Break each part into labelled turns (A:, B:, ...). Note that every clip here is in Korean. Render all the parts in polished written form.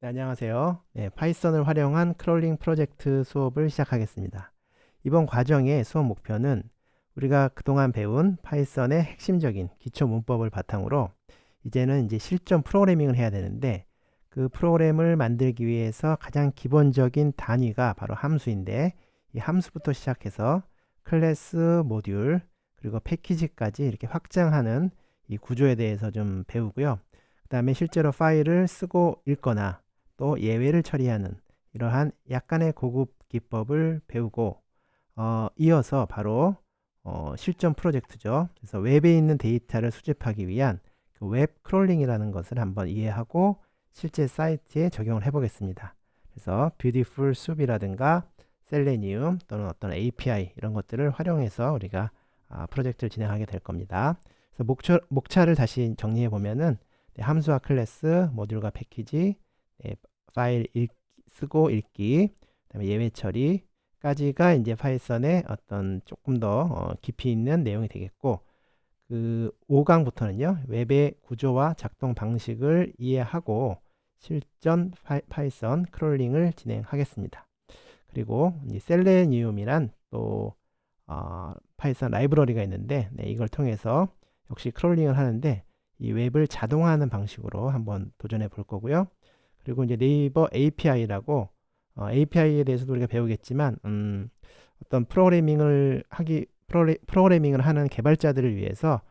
A: 네, 안녕하세요. 네, 파이썬을 활용한 크롤링 프로젝트 수업을 시작하겠습니다. 이번 과정의 수업 목표는 우리가 그동안 배운 파이썬의 핵심적인 기초 문법을 바탕으로 이제는 이제 실전 프로그래밍을 해야 되는데 그 프로그램을 만들기 위해서 가장 기본적인 단위가 바로 함수인데 이 함수부터 시작해서 클래스, 모듈, 그리고 패키지까지 이렇게 확장하는 이 구조에 대해서 좀 배우고요. 그 다음에 실제로 파일을 쓰고 읽거나 또 예외를 처리하는 이러한 약간의 고급 기법을 배우고 이어서 바로 실전 프로젝트죠. 그래서 웹에 있는 데이터를 수집하기 위한 그 웹 크롤링이라는 것을 한번 이해하고 실제 사이트에 적용을 해보겠습니다. 그래서 뷰티풀 숲이라든가 셀레니움 또는 어떤 API 이런 것들을 활용해서 우리가 프로젝트를 진행하게 될 겁니다. 그래서 목차를 다시 정리해 보면은 함수와 클래스, 모듈과 패키지, 파일 쓰고 읽기, 그다음에 예외 처리까지가 이제 파이썬의 어떤 조금 더 깊이 있는 내용이 되겠고, 그 5강부터는요 웹의 구조와 작동 방식을 이해하고 실전 파이썬 크롤링을 진행하겠습니다. 그리고 이 셀레니움이란 또 파이썬 라이브러리가 있는데 이걸 통해서 역시 크롤링을 하는데 이 웹을 자동화하는 방식으로 한번 도전해 볼 거고요. 그리고 이제 네이버 API라고 API에 대해서도 우리가 배우겠지만 어떤 프로그래밍을 하는 개발자들을 위해서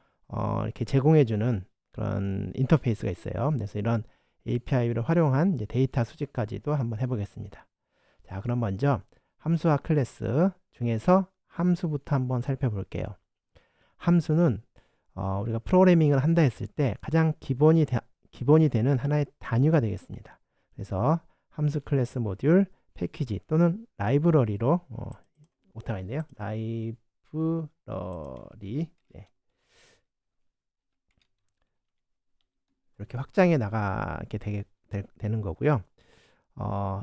A: 이렇게 제공해주는 그런 인터페이스가 있어요. 그래서 이런 API를 활용한 이제 데이터 수집까지도 한번 해보겠습니다. 자, 그럼 먼저 함수와 클래스 중에서 함수부터 한번 살펴볼게요. 함수는 우리가 프로그래밍을 한다 했을 때 가장 기본이 되는 하나의 단위가 되겠습니다. 그래서 함수, 클래스, 모듈, 패키지 또는 라이브러리로 오타가 있네요. 라이브러리 이렇게 확장해 나가게 되는 거고요.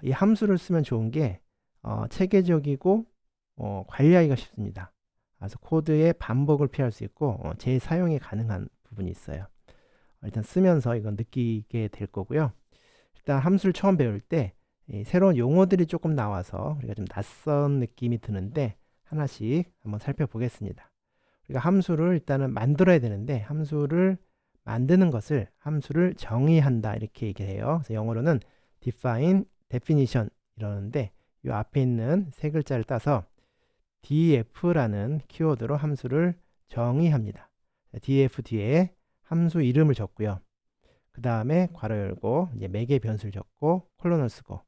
A: 이 함수를 쓰면 좋은 게 체계적이고 관리하기가 쉽습니다. 그래서 코드의 반복을 피할 수 있고 재사용이 가능한 부분이 있어요. 일단 쓰면서 이건 느끼게 될 거고요. 일단 함수를 처음 배울 때 새로운 용어들이 조금 나와서 우리가 좀 낯선 느낌이 드는데 하나씩 한번 살펴보겠습니다. 우리가 함수를 일단은 만들어야 되는데 함수를 만드는 것을 함수를 정의한다 이렇게 얘기해요. 그래서 영어로는 define, definition 이러는데 이 앞에 있는 세 글자를 따서 df라는 키워드로 함수를 정의합니다. df 뒤에 함수 이름을 적고요. 그 다음에 괄호 열고 이제 매개 변수를 적고 콜론을 쓰고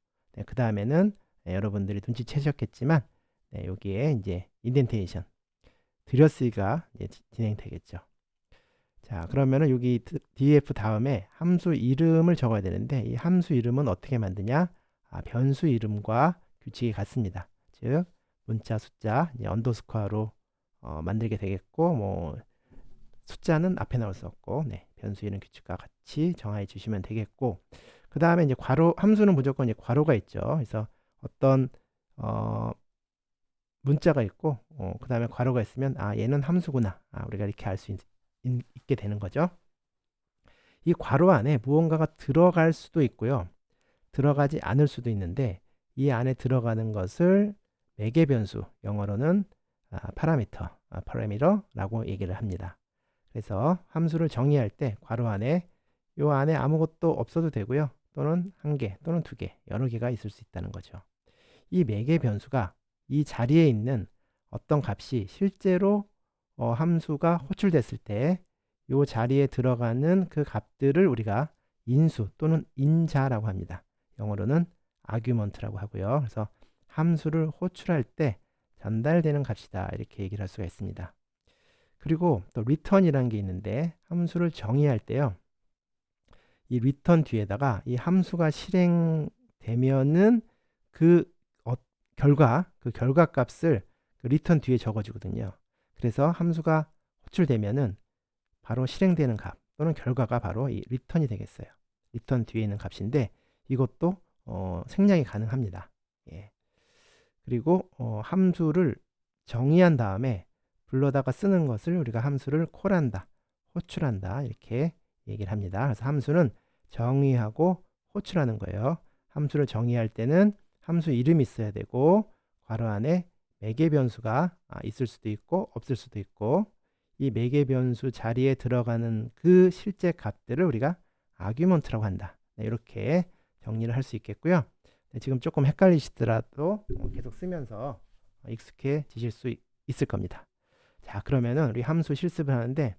A: 그 다음에는 여러분들이 눈치채셨겠지만 여기에 이제 인덴테이션 들여쓰기가 진행되겠죠. 자, 그러면은 여기 df 다음에 함수 이름을 적어야 되는데 이 함수 이름은 어떻게 만드냐? 변수 이름과 규칙이 같습니다. 즉 문자 숫자 언더스코어로 만들게 되겠고 뭐 숫자는 앞에 나올 수 없고 변수 이름 규칙과 같이 정하여 주시면 되겠고 그 다음에 이제 괄호 함수는 무조건 이제 괄호가 있죠. 그래서 어떤 문자가 있고 그 다음에 괄호가 있으면 얘는 함수구나 우리가 이렇게 알 수 있게 되는 거죠. 이 괄호 안에 무언가가 들어갈 수도 있고요. 들어가지 않을 수도 있는데 이 안에 들어가는 것을 매개 변수 영어로는 파라미터라고 얘기를 합니다. 그래서 함수를 정의할 때 괄호 안에 요 안에 아무것도 없어도 되고요. 또는 한 개 또는 두 개 여러 개가 있을 수 있다는 거죠. 이 매개 변수가 이 자리에 있는 어떤 값이 실제로 함수가 호출됐을 때 이 자리에 들어가는 그 값들을 우리가 인수 또는 인자라고 합니다. 영어로는 아규먼트라고 하고요. 그래서 함수를 호출할 때 전달되는 값이다 이렇게 얘기를 할 수가 있습니다. 그리고 또 return이라는 게 있는데 함수를 정의할 때요. 이 return 뒤에다가 이 함수가 실행되면은 그 결과 값을 그 return 뒤에 적어주거든요. 그래서 함수가 호출되면은 바로 실행되는 값 또는 결과가 바로 이 return이 되겠어요. return 뒤에 있는 값인데 이것도 생략이 가능합니다. 예. 그리고 함수를 정의한 다음에 불러다가 쓰는 것을 우리가 함수를 콜한다, 호출한다 이렇게 얘기를 합니다. 그래서 함수는 정의하고 호출하는 거예요. 함수를 정의할 때는 함수 이름이 있어야 되고 괄호 안에 매개 변수가 있을 수도 있고 없을 수도 있고 이 매개 변수 자리에 들어가는 그 실제 값들을 우리가 아규먼트라고 한다. 네, 이렇게 정리를 할 수 있겠고요. 네, 지금 조금 헷갈리시더라도 계속 쓰면서 익숙해지실 수 있을 겁니다. 자, 그러면은 우리 함수 실습을 하는데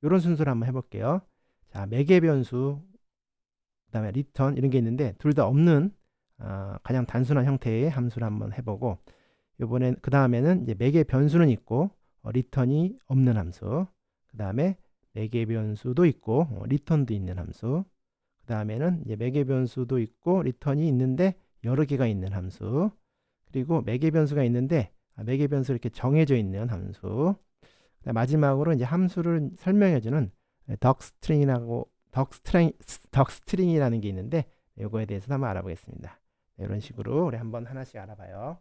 A: 이런 순서로 한번 해볼게요. 자, 매개 변수 그다음에 리턴 이런 게 있는데 둘 다 없는 가장 단순한 형태의 함수를 한번 해보고 요번엔 그 다음에는 이제 매개 변수는 있고 리턴이 없는 함수 그 다음에 매개 변수도 있고 리턴도 있는 함수 그 다음에는 이제 매개 변수도 있고 리턴이 있는데 여러 개가 있는 함수 그리고 매개 변수가 있는데 매개 변수 이렇게 정해져 있는 함수 마지막으로 이제 함수를 설명해주는 덕스트링이라는 게 있는데 이거에 대해서 한번 알아보겠습니다. 이런 식으로 우리 한번 하나씩 알아봐요.